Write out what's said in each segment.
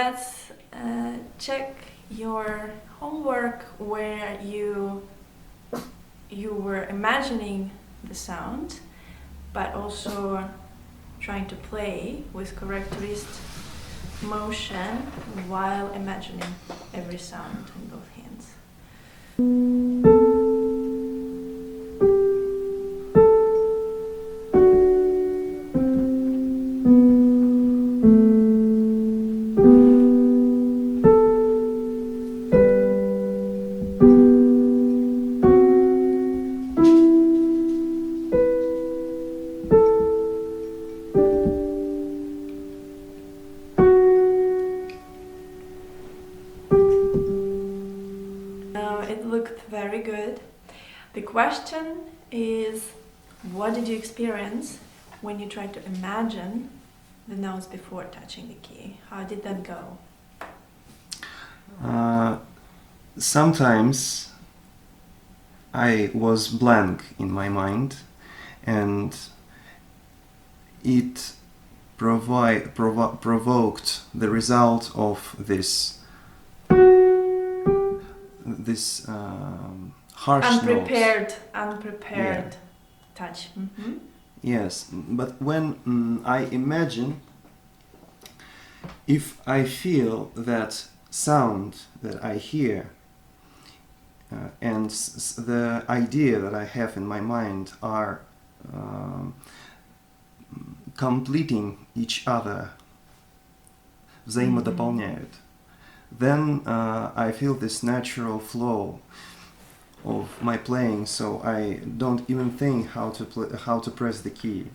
let's check your homework where you were imagining the sound, but also trying to play with correct wrist motion while imagining every sound in both hands. It looked very good. The question is, what did you experience when you tried to imagine the notes before touching the key? How did that go? Sometimes I was blank in my mind, and it provoked the result of this harsh unprepared Yeah. touch. Mm-hmm. Yes, but when I imagine, if I feel that sound that I hear and the idea that I have in my mind are completing each other, взаимодополняют, then I feel this natural flow of my playing, so I don't even think how to press the key,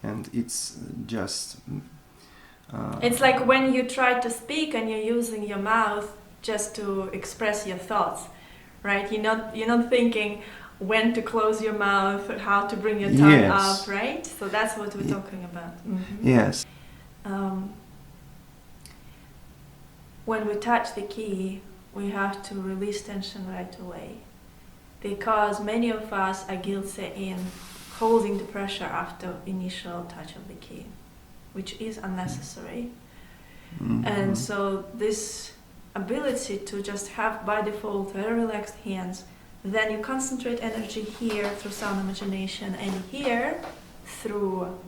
and it's just It's like when you try to speak and you're using your mouth just to express your thoughts, right? You're not thinking when to close your mouth, how to bring your tongue Yes. up, right? So that's what we're talking about. Mm-hmm. Yes. When we touch the key, we have to release tension right away, because many of us are guilty in holding the pressure after initial touch of the key, which is unnecessary. Mm-hmm. And so this ability to just have by default very relaxed hands, then you concentrate energy here through sound imagination and here through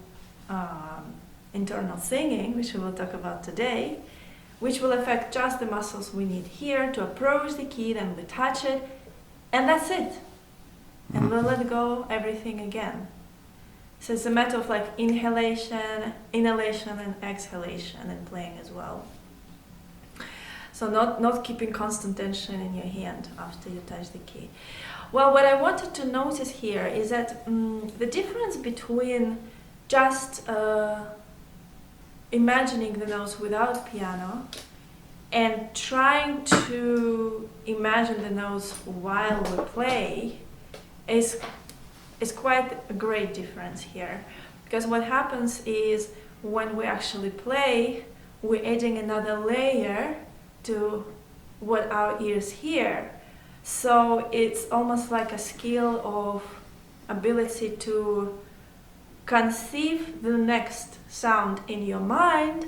internal singing, which we will talk about today, which will affect just the muscles we need here to approach the key, then we touch it, and that's it. And we'll let go everything again. So it's a matter of like inhalation, inhalation and exhalation and playing as well. So not keeping constant tension in your hand after you touch the key. Well, what I wanted to notice here is that the difference between just imagining the notes without piano and trying to imagine the notes while we play is quite a great difference here. Because what happens is when we actually play, we're adding another layer to what our ears hear. So it's almost like a skill of ability to conceive the next sound in your mind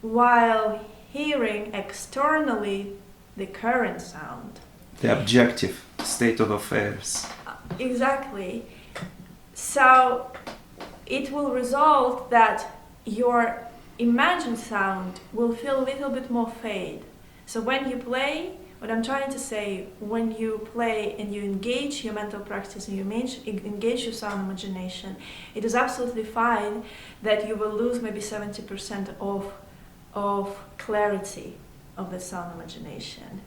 while hearing externally the current sound. The objective state of affairs. Exactly. So it will result that your imagined sound will feel a little bit more fade. So when you play, what I'm trying to say, when you play and you engage your mental practice and you engage your sound imagination, it is absolutely fine that you will lose maybe 70% of clarity of the sound imagination.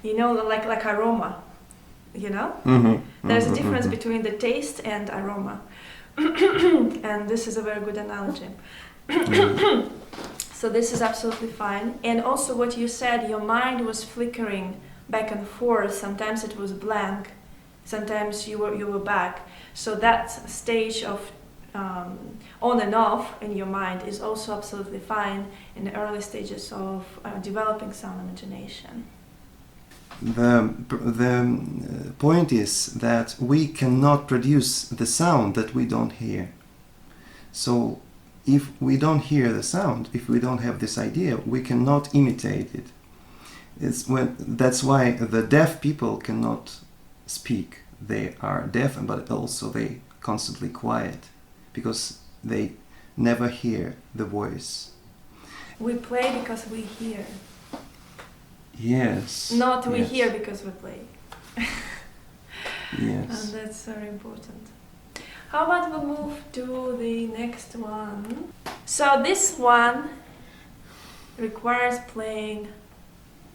Like aroma, you know? Mm-hmm. There's a difference between the taste and aroma. And this is a very good analogy. So this is absolutely fine. And also what you said, your mind was flickering back and forth. Sometimes it was blank, sometimes you were back. So that stage of on and off in your mind is also absolutely fine in the early stages of developing sound imagination. The point is that we cannot produce the sound that we don't hear. So if we don't hear the sound, if we don't have this idea, we cannot imitate it. That's why the deaf people cannot speak. They are deaf, but also they constantly quiet because they never hear the voice. We play because we hear. Yes. Not we yes. hear because we play. Yes. And that's very important. How about we move to the next one? So this one requires playing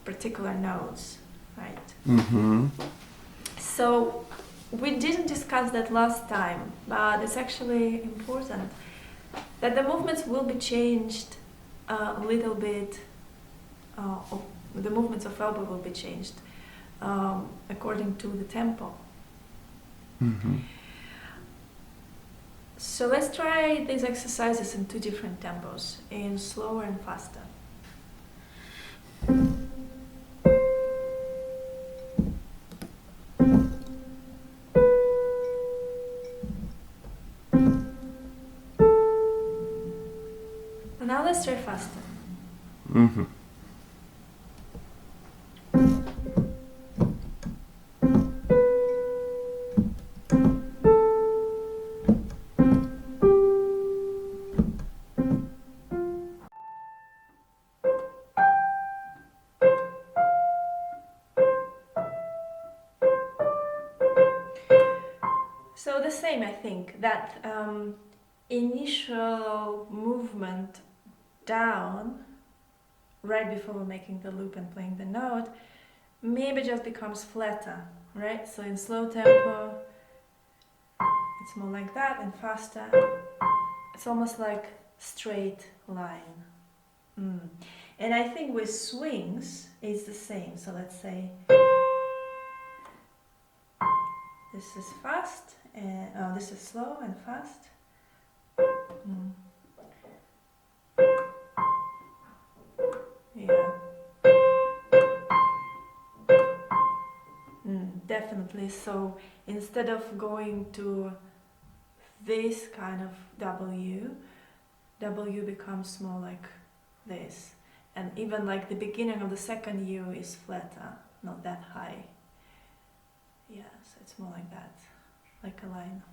particular notes, right? Mm-hmm. So we didn't discuss that last time, but it's actually important that the movements will be changed a little bit. The movements of elbow will be changed according to the tempo. Mm-hmm. So let's try these exercises in two different tempos, in slower and faster. And now let's try faster. Mm-hmm. So the same, I think, that initial movement down right before we're making the loop and playing the note maybe just becomes flatter, right? So in slow tempo it's more like that, and faster it's almost like straight line. And I think with swings it's the same. So let's say this is fast and this is slow and fast. Yeah. Definitely. So instead of going to this kind of W becomes more like this. And even like the beginning of the second U is flatter, not that high. Yeah, so it's more like that, like a line.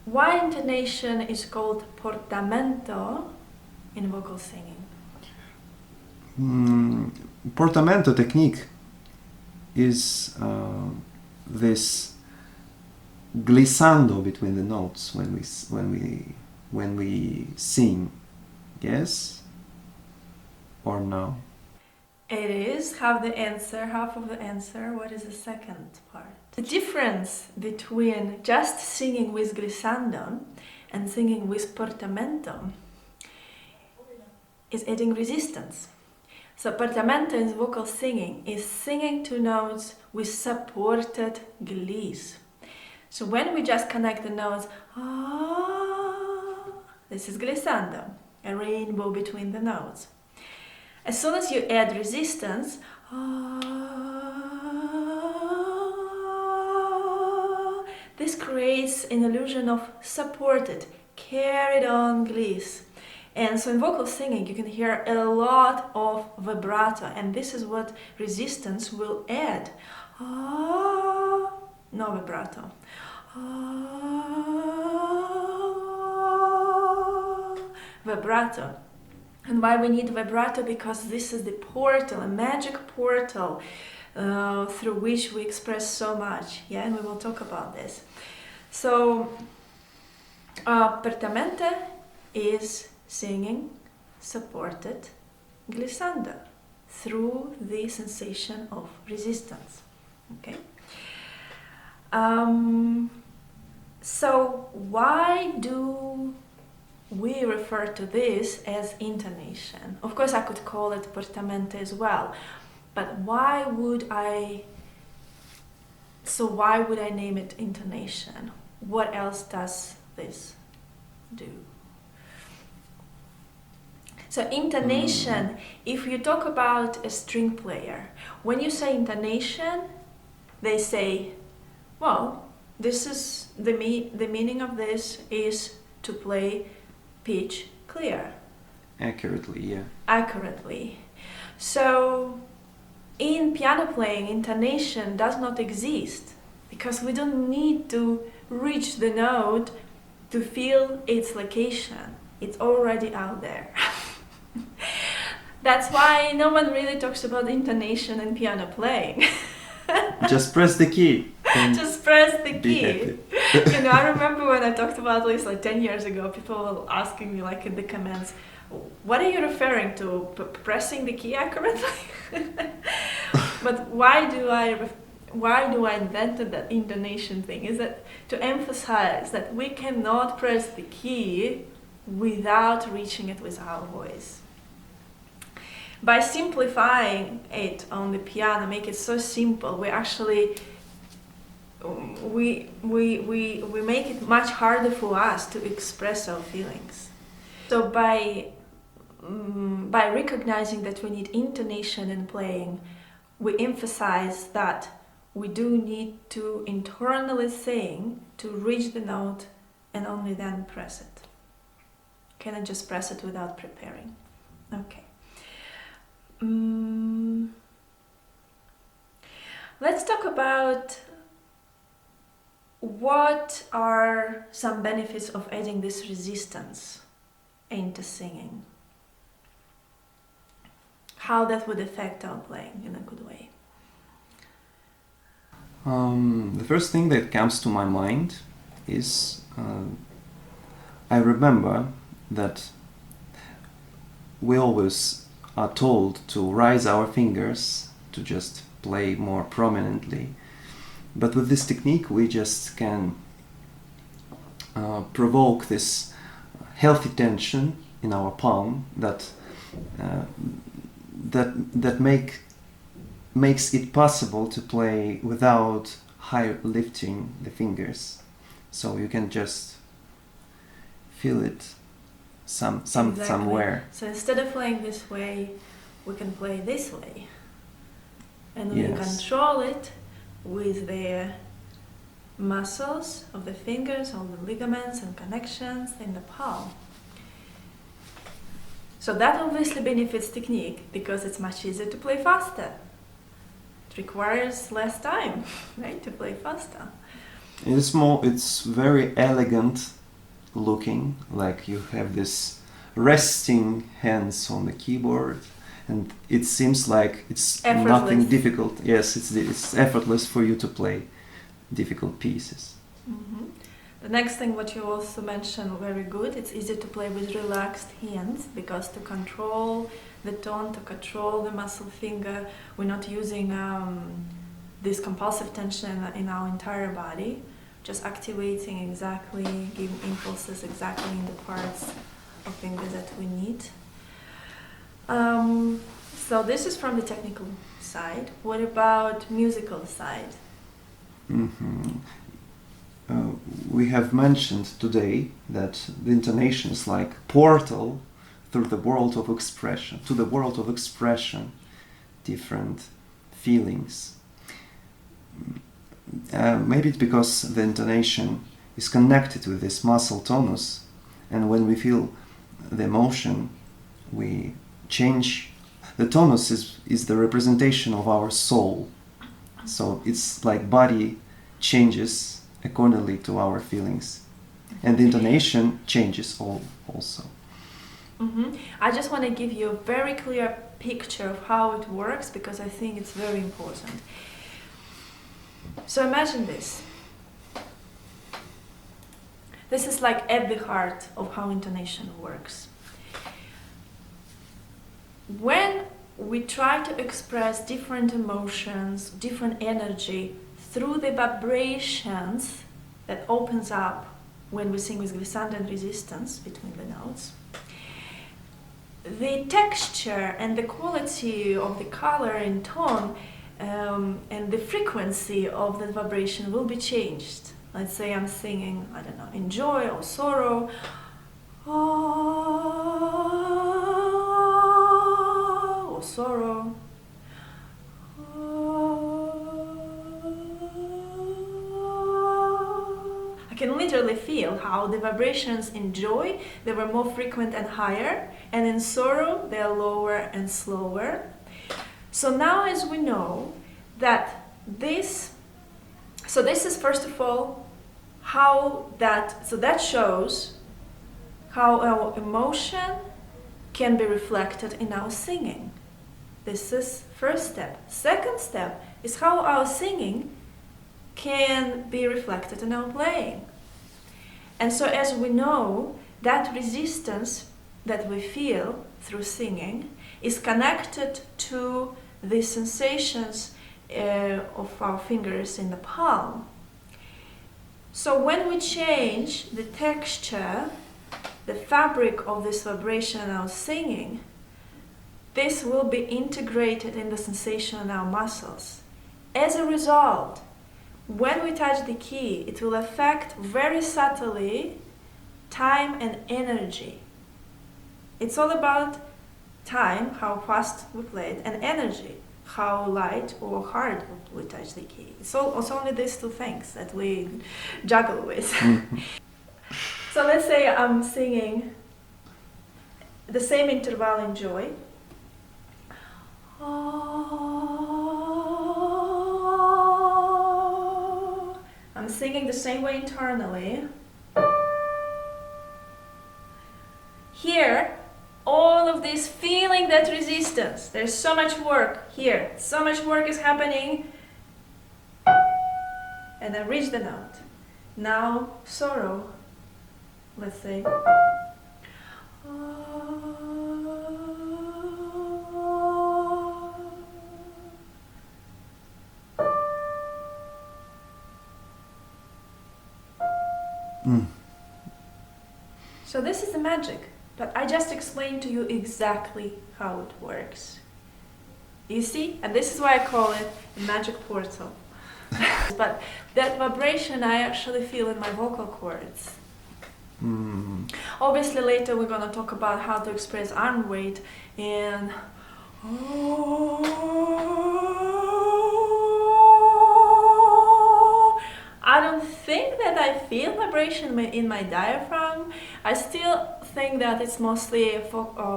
Why intonation is called portamento in vocal singing? Portamento technique is this glissando between the notes when we sing. Yes or no? It is half the answer, half of the answer. What is the second part? The difference between just singing with glissando and singing with portamento is adding resistance. So portamento in vocal singing is singing two notes with supported gliss. So when we just connect the notes, this is glissando, a rainbow between the notes. As soon as you add resistance, this creates an illusion of supported, carried on gliss. And so in vocal singing you can hear a lot of vibrato, and this is what resistance will add. No vibrato. Vibrato. And why we need vibrato? Because this is the portal, a magic portal through which we express so much. Yeah, and we will talk about this. So, portamento is singing supported glissando through the sensation of resistance. Okay. So why do we refer to this as intonation? Of course, I could call it portamento as well, but why would I name it intonation? What else does this do? So intonation, if you talk about a string player, when you say intonation, they say, well, this is the meaning of this is to play pitch clear. Accurately, yeah. Accurately. So in piano playing, intonation does not exist because we don't need to reach the note to feel its location. It's already out there. That's why no one really talks about intonation in piano playing. Just press the key. Just press the Be key. happy. You know, I remember when I talked about this like 10 years ago, people were asking me like in the comments, what are you referring to? Pressing the key accurately? But why do I invented that intonation thing? Is that to emphasize that we cannot press the key without reaching it with our voice. By simplifying it on the piano, make it so simple, we actually we make it much harder for us to express our feelings. So by recognizing that we need intonation in playing, we emphasize that we do need to internally sing to reach the note and only then press it. Cannot just press it without preparing. Okay. Let's talk about what are some benefits of adding this resistance into singing. How that would affect our playing in a good way. The first thing that comes to my mind is I remember that we always are told to raise our fingers to just play more prominently, but with this technique we just can provoke this healthy tension in our palm that makes it possible to play without high lifting the fingers, so you can just feel it somewhere. So instead of playing this way, we can play this way, and we Yes. control it with the muscles of the fingers, all the ligaments and connections in the palm. So that obviously benefits technique because it's much easier to play faster. It requires less time, right, to play faster. It's very elegant looking, like you have this resting hands on the keyboard, and it seems like it's nothing difficult. Yes, it's effortless for you to play difficult pieces. Mm-hmm. The next thing what you also mentioned, very good, it's easy to play with relaxed hands because to control the tone, to control the muscle finger, we're not using this compulsive tension in our entire body, just activating exactly, giving impulses exactly in the parts of fingers that we need. So this is from the technical side. What about musical side? Mm-hmm. We have mentioned today that the intonation is like portal through the world of expression, to the world of expression, different feelings. Maybe it's because the intonation is connected with this muscle tonus, and when we feel the emotion, we change. The tonus is the representation of our soul, so it's like body changes accordingly to our feelings, and the intonation changes also. Mm-hmm. I just want to give you a very clear picture of how it works because I think it's very important. So imagine this. This is like at the heart of how intonation works. when we try to express different emotions, different energy through the vibrations that opens up when we sing with glissando and resistance between the notes, the texture and the quality of the color and tone and the frequency of the vibration will be changed. Let's say I'm singing, I don't know, in joy or sorrow, or sorrow. I can literally feel how the vibrations in joy, they were more frequent and higher, and in sorrow, they are lower and slower. So now as we know that this is first of all that shows how our emotion can be reflected in our singing. This is first step. Second step is how our singing can be reflected in our playing. And so as we know, that resistance that we feel through singing is connected to the sensations of our fingers in the palm. So when we change the texture, the fabric of this vibration in our singing, this will be integrated in the sensation in our muscles. As a result, when we touch the key, it will affect very subtly time and energy. It's all about time, how fast we play it, and energy, how light or hard we touch the key. It's only these two things that we juggle with. So let's say I'm singing the same interval in joy. I'm singing the same way internally. Here, all of this feeling that resistance, there's so much work here, so much work is happening, and I reach the note. Now, sorrow, let's say. So this is the magic, but I just explained to you exactly how it works. You see? And this is why I call it a magic portal. But that vibration I actually feel in my vocal cords. Obviously later we're going to talk about how to express arm weight and I don't think that I feel vibration in my diaphragm. I still think that it's mostly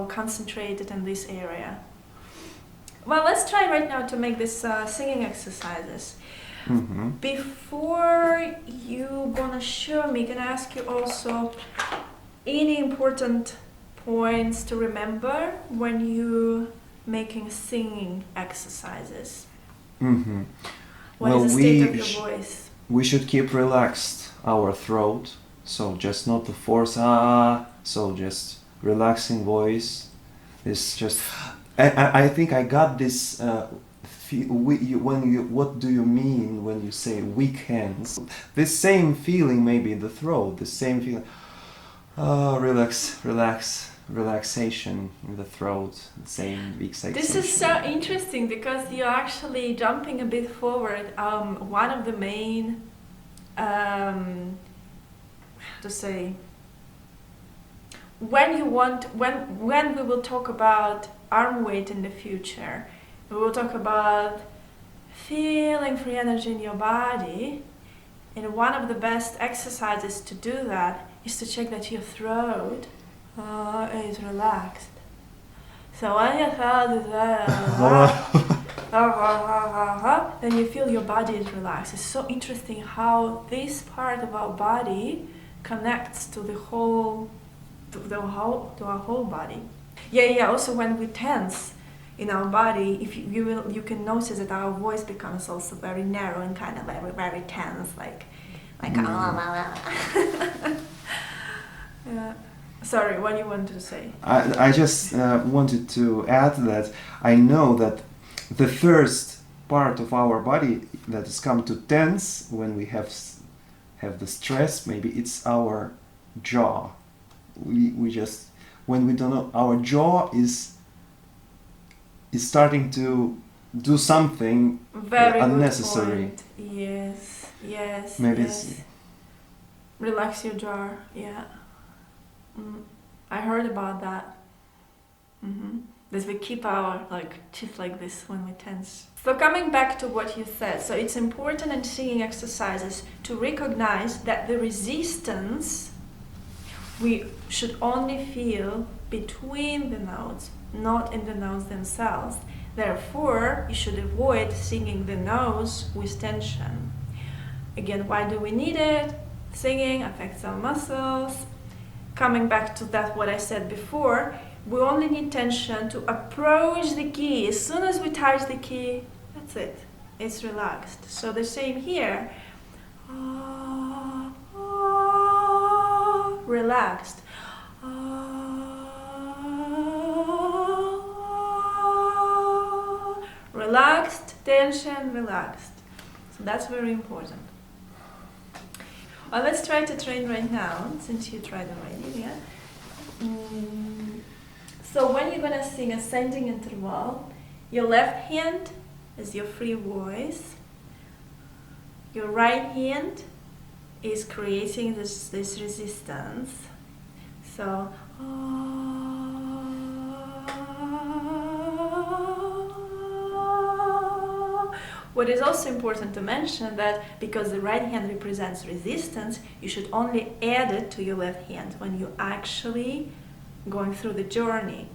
concentrated in this area. Well, let's try right now to make this singing exercises. Before you gonna show me, can I ask you also any important points to remember when you making singing exercises? What is the state of your voice? We should keep relaxed our throat, so just not to force so just relaxing voice. It's just I think I got this what do you mean when you say weak hands? This same feeling maybe in the throat, the same feeling relaxation in the throat, the same weak sensation. This is so interesting because you're actually jumping a bit forward. One of the main when we will talk about arm weight in the future, we will talk about feeling free energy in your body, and one of the best exercises to do that is to check that your throat is relaxed. So when your throat is then you feel your body is relaxed. It's so interesting how this part of our body connects to our whole body. Yeah. Also, when we tense in our body, if you can notice that our voice becomes also very narrow and kind of very, very tense, like. Yeah. Sorry, what you wanted to say? I just wanted to add that I know that the first part of our body that is come to tense when we have the stress, maybe it's our jaw. We just, when we don't know, our jaw is starting to do something Very unnecessary. good point. Yes, yes. Maybe yes. it's Relax your jaw. Yeah. I heard about that. That we keep our teeth like this when we tense. So coming back to what you said, so it's important in singing exercises to recognize that the resistance we should only feel between the notes, not in the notes themselves. Therefore, you should avoid singing the notes with tension. Again, why do we need it? Singing affects our muscles. Coming back to that, what I said before, we only need tension to approach the key. As soon as we touch the key, that's it. It's relaxed. So the same here. Relaxed. Relaxed, tension, relaxed. So that's very important. Well, let's try to train right now, since you tried already, yeah? So when you're gonna sing ascending interval, your left hand is your free voice. Your right hand is creating this resistance. So, what is also important to mention that because the right hand represents resistance, you should only add it to your left hand when you're actually going through the journey,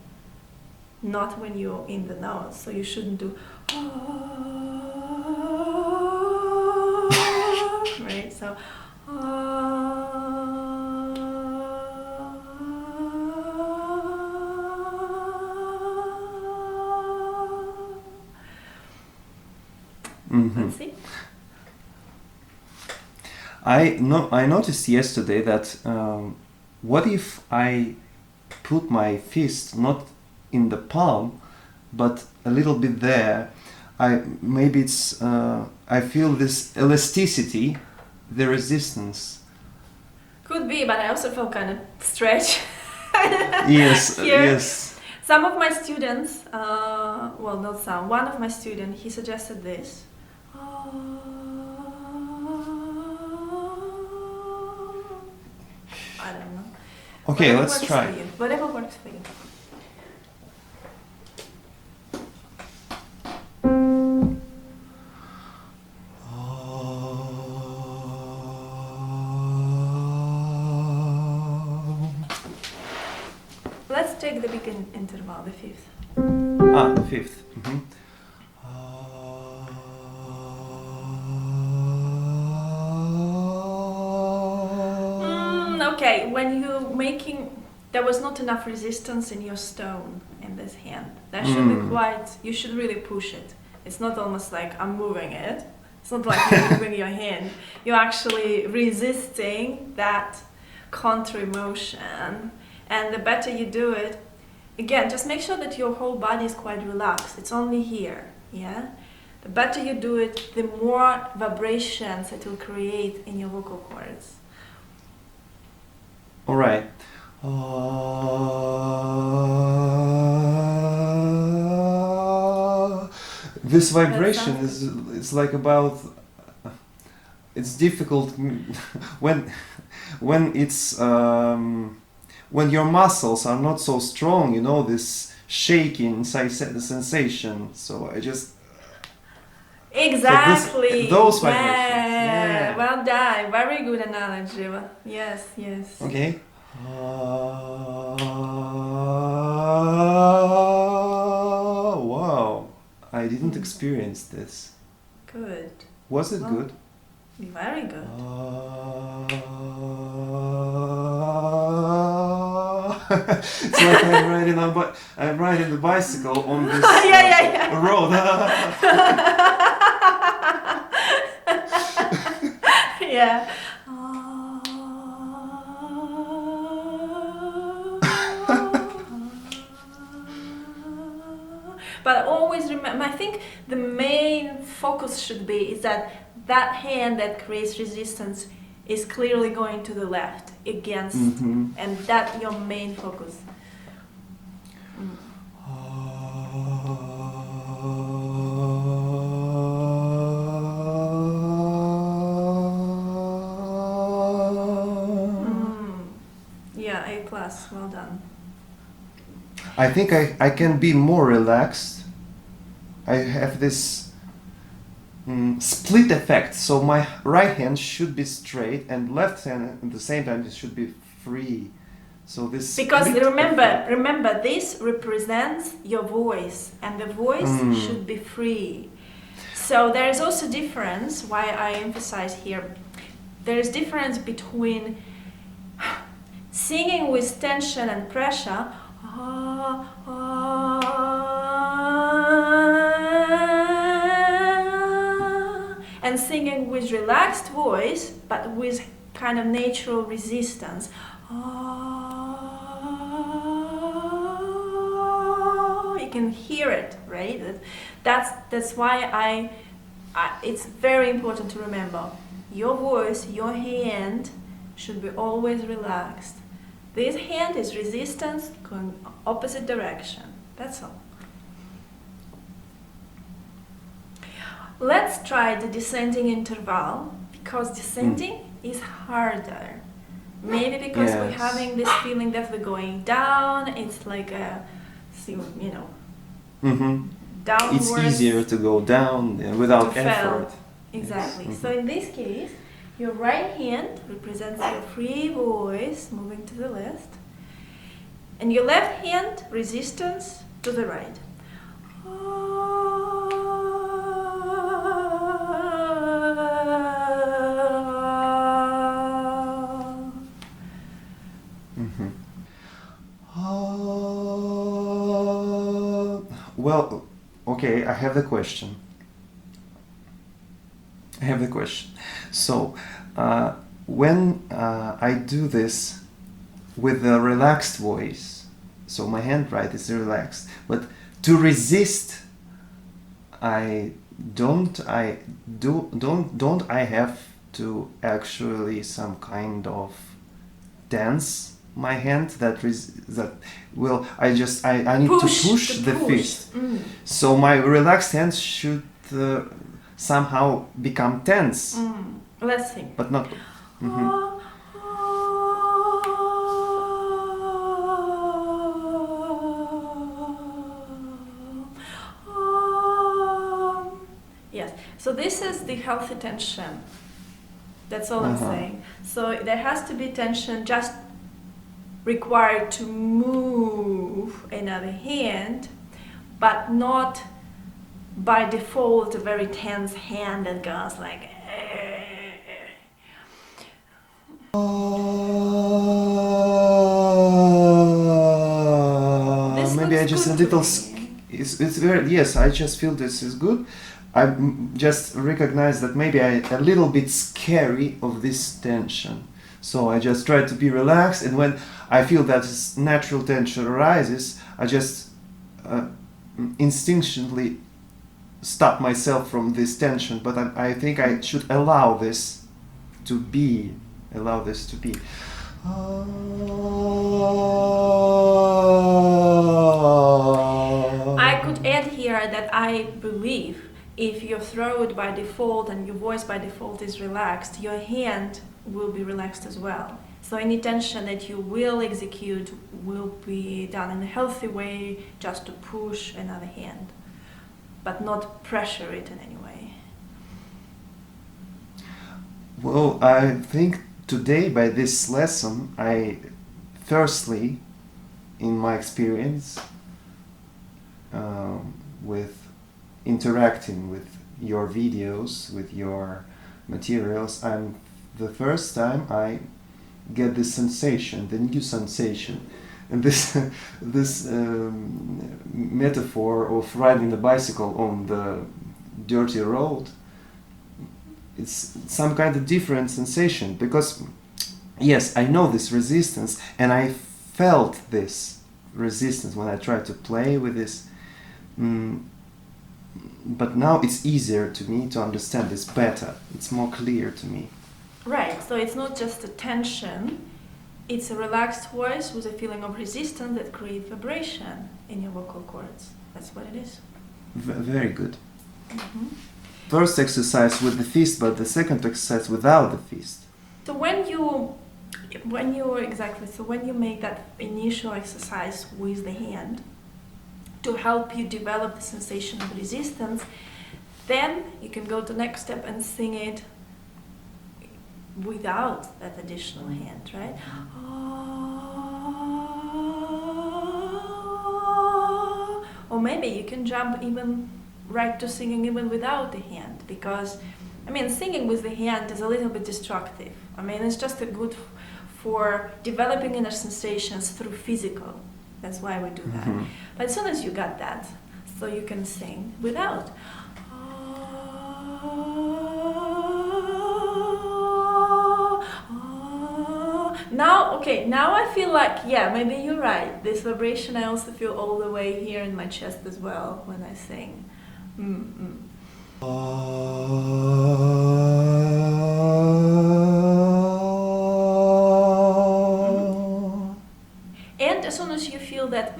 not when you're in the notes. So you shouldn't do right. So let's see. I noticed yesterday that what if I put my fist not in the palm, but a little bit there? Maybe it's I feel this elasticity, the resistance. Could be, but I also feel kind of stretch. Yes, Here. yes. Some of my students, well, not some, one of my students, he suggested this. I don't know. Okay, Whatever let's works try. for you. Whatever works for you. Let's take the big interval, the fifth. The fifth. Mm-hmm. Okay, when you're making, there was not enough resistance in your stone in this hand. That should be quite, you should really push it. It's not almost like I'm moving it. It's not like you're moving your hand. You're actually resisting that counter motion. And the better you do it, again, just make sure that your whole body is quite relaxed. It's only here, yeah? The better you do it, the more vibrations it will create in your vocal cords. All right. This vibration is like about. It's difficult when it's when your muscles are not so strong. You know, this shaking sensation. So I just. Exactly. So those vibrations. Yeah. Well done. Very good analogy. Yes, yes. Okay. Wow. I didn't experience this. Good. Was it good? Very good. It's like I'm riding the bicycle on this road. Yeah. But always remember, I think the main focus should be is that that hand that creates resistance is clearly going to the left against, and that your main focus. Yeah, A+, well done. I think I can be more relaxed. I have this split effect, so my right hand should be straight and left hand at the same time it should be free. So this Because split effect- remember, this represents your voice, and the voice should be free. So there is also difference. Why I emphasize here, there is difference between singing with tension and pressure, and singing with relaxed voice, but with kind of natural resistance. You can hear it, right? That's why it's very important to remember. Your voice, your hand should be always relaxed. This hand is resistance going opposite direction. That's all. Let's try the descending interval, because descending is harder. Maybe because we're having this feeling that we're going down. It's like a, downwards. It's easier to go down without effort. Exactly. So in this case, your right hand represents your free voice moving to the left, and your left hand resistance to the right. Well, okay, I have the question. So, when I do this with a relaxed voice, so my hand right is relaxed, but to resist, don't I have to actually some kind of dance my hand I need to push the fist. So my relaxed hand should somehow become tense. Let's see. But not. Yes. So this is the healthy tension. That's all I'm saying. So there has to be tension just required to move another hand, but not by default a very tense hand that goes like. Maybe I just a little. It's very yes. I just feel this is good. I just recognize that maybe I a little bit scary of this tension. So I just try to be relaxed, and when I feel that this natural tension arises, I just instinctively stop myself from this tension. But I think I should allow this to be. I could add here that I believe if your throat by default and your voice by default is relaxed, your hand will be relaxed as well. So any tension that you will execute will be done in a healthy way, just to push another hand, but not pressure it in any way. Well, I think today by this lesson, I firstly, in my experience with interacting with your videos, with your materials, the first time I get this sensation, the new sensation, and this metaphor of riding a bicycle on the dirty road. It's some kind of different sensation, because yes, I know this resistance, and I felt this resistance when I tried to play with this Mm, but now it's easier to me to understand this better. It's more clear to me. Right, so it's not just a tension, it's a relaxed voice with a feeling of resistance that creates vibration in your vocal cords. That's what it is. Very good. Mm-hmm. First exercise with the fist, but the second exercise without the fist. So when you make that initial exercise with the hand to help you develop the sensation of resistance, then you can go to the next step and sing it without that additional hand, right? Or maybe you can jump even right to singing even without the hand, because singing with the hand is a little bit destructive. It's just a good for developing inner sensations through physical. That's why we do that. Mm-hmm. But as soon as you got that, so you can sing without. Now I feel like, yeah, maybe you're right. This vibration I also feel all the way here in my chest as well when I sing. Mm-mm. And as soon as you feel that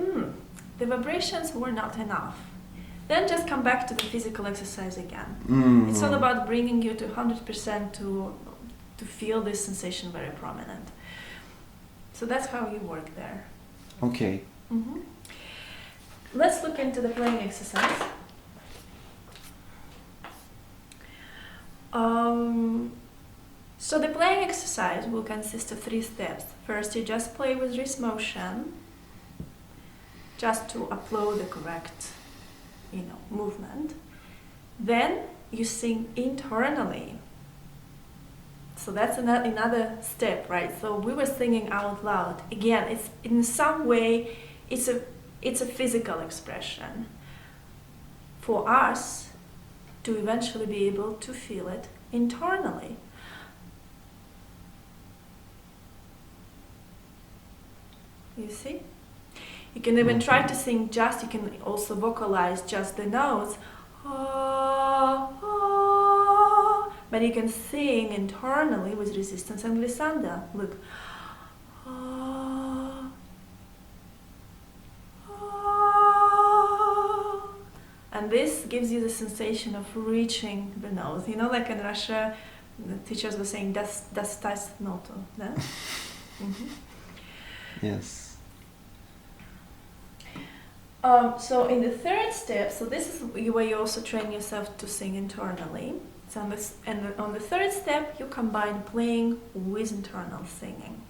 the vibrations were not enough, then just come back to the physical exercise again. Mm-hmm. It's all about bringing you to 100% to feel this sensation very prominent. So that's how you work there. Okay. Mm-hmm. Let's look into the playing exercise. So the playing exercise will consist of 3 steps. First, you just play with wrist motion, just to upload the correct, movement. Then you sing internally. So that's another step, right? So we were singing out loud. Again, it's in some way, it's a physical expression for us to eventually be able to feel it internally. You see? You can even try to sing you can also vocalize just the notes. But you can sing internally with resistance and glissando. Look. And this gives you the sensation of reaching the notes. Like in Russia, the teachers were saying, das noto. Mm-hmm. Yes. So in the third step, so this is where you also train yourself to sing internally. So on the third step, you combine playing with internal singing.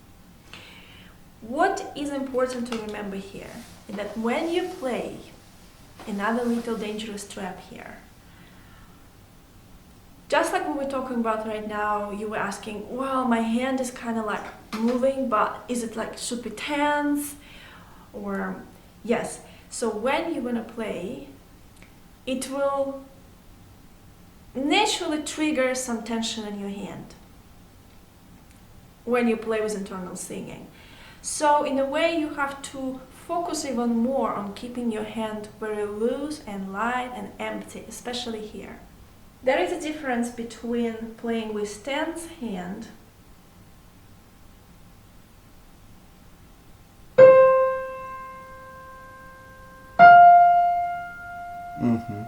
What is important to remember here is that when you play, another little dangerous trap here, just like what we're talking about right now, you were asking, well, my hand is kind of like moving, but is it like should be tense? Or yes. So when you're gonna play, it will naturally trigger some tension in your hand when you play with internal singing. So in a way you have to focus even more on keeping your hand very loose and light and empty, especially here. There is a difference between playing with tense hand Mm-hmm.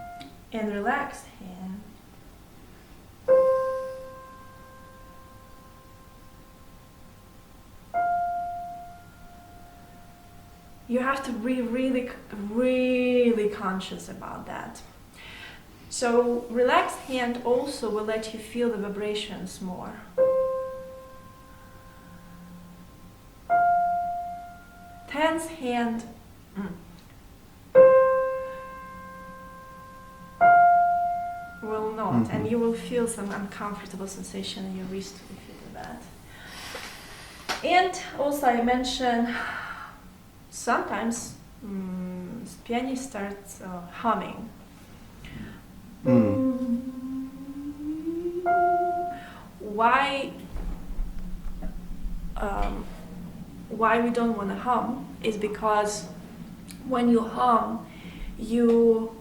and relaxed hand. You have to be really, really conscious about that. So relaxed hand also will let you feel the vibrations more. Tense hand will not, and you will feel some uncomfortable sensation in your wrist if you do that. And also I mentioned sometimes pianist starts humming. Why we don't want to hum is because when you hum, you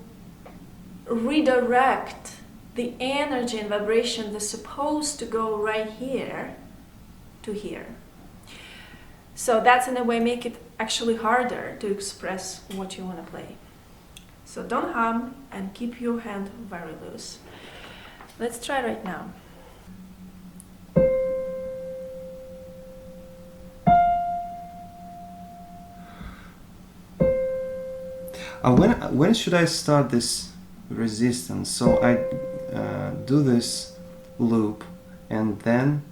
redirect the energy and vibration that's supposed to go right here to here. So that's in a way make it actually harder to express what you want to play. So don't hum and keep your hand very loose. Let's try right now. When should I start this resistance? So I do this loop and then...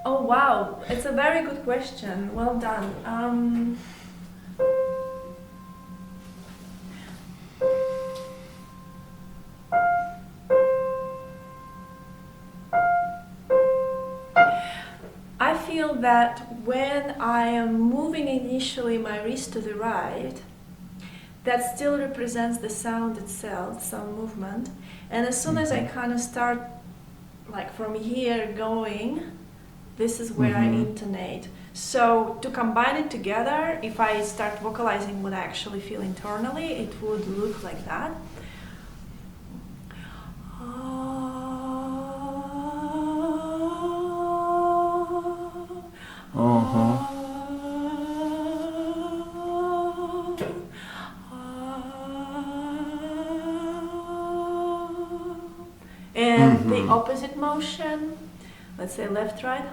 Oh wow, it's a very good question. Well done. I feel that when I am moving initially my wrist to the right, that still represents the sound itself, some movement. And as soon as I kind of start, like from here going, this is where I intonate. So to combine it together, if I start vocalizing what I actually feel internally, it would look like that. And the opposite motion, let's say left, right.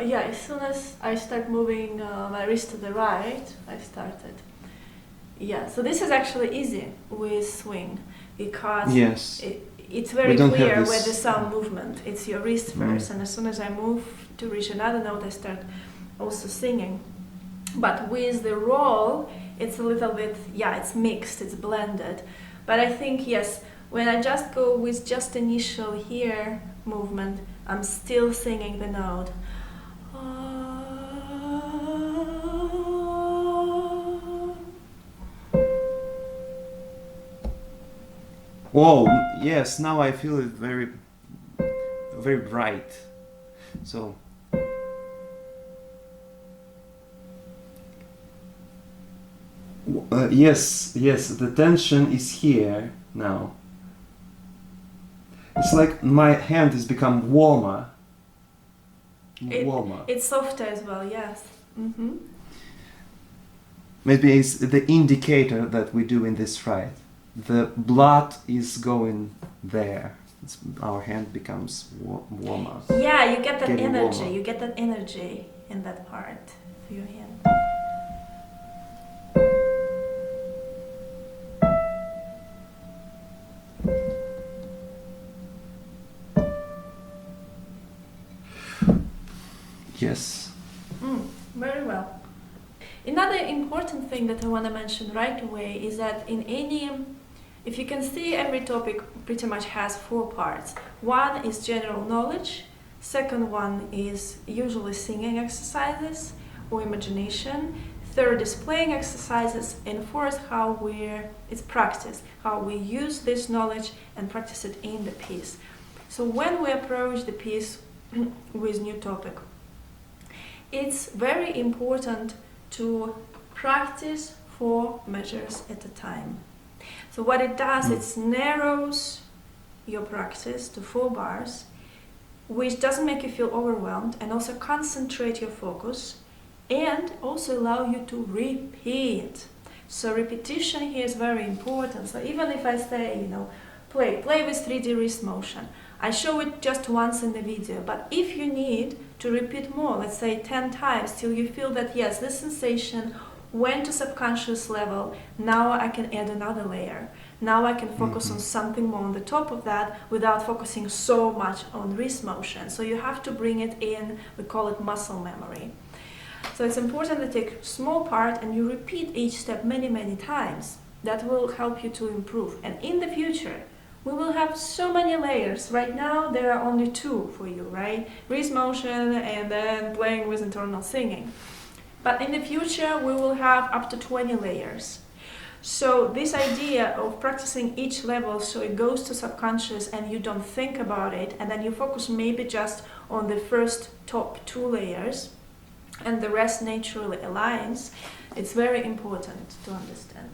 Yeah, as soon as I start moving my wrist to the right, I started. Yeah, so this is actually easy with swing because it's very clear where the sound movement. It's your wrist first, and as soon as I move to reach another note, I start also singing. But with the roll, it's a little bit, it's mixed, it's blended. But I think, yes, when I just go with just initial here movement, I'm still singing the note. Whoa, yes, now I feel it very, very bright. So... yes, the tension is here now. It's like my hand has become warmer. It's softer as well, yes. Maybe it's the indicator that we do in this right. The blood is going there. Our hand becomes warmer. Yeah, you get that energy. Warmer. You get that energy in that part of your hand. Yes. Very well. Another important thing that I want to mention right away is that if you can see, every topic pretty much has 4 parts. One is general knowledge, second one is usually singing exercises or imagination, third is playing exercises, and fourth it's practice, how we use this knowledge and practice it in the piece. So when we approach the piece with new topic, it's very important to practice 4 measures at a time. So what it does, it narrows your practice to 4 bars, which doesn't make you feel overwhelmed, and also concentrate your focus, and also allow you to repeat. So repetition here is very important. So even if I say, play with 3D wrist motion, I show it just once in the video, but if you need to repeat more, let's say 10 times, till you feel that yes, this sensation went to subconscious level, now I can add another layer. Now I can focus on something more on the top of that without focusing so much on wrist motion. So you have to bring it in, we call it muscle memory. So it's important to take a small part and you repeat each step many, many times. That will help you to improve. And in the future, we will have so many layers. Right now, there are only 2 for you, right? Wrist motion and then playing with internal singing. But in the future, we will have up to 20 layers. So this idea of practicing each level so it goes to subconscious and you don't think about it, and then you focus maybe just on the first top 2 layers and the rest naturally aligns, it's very important to understand.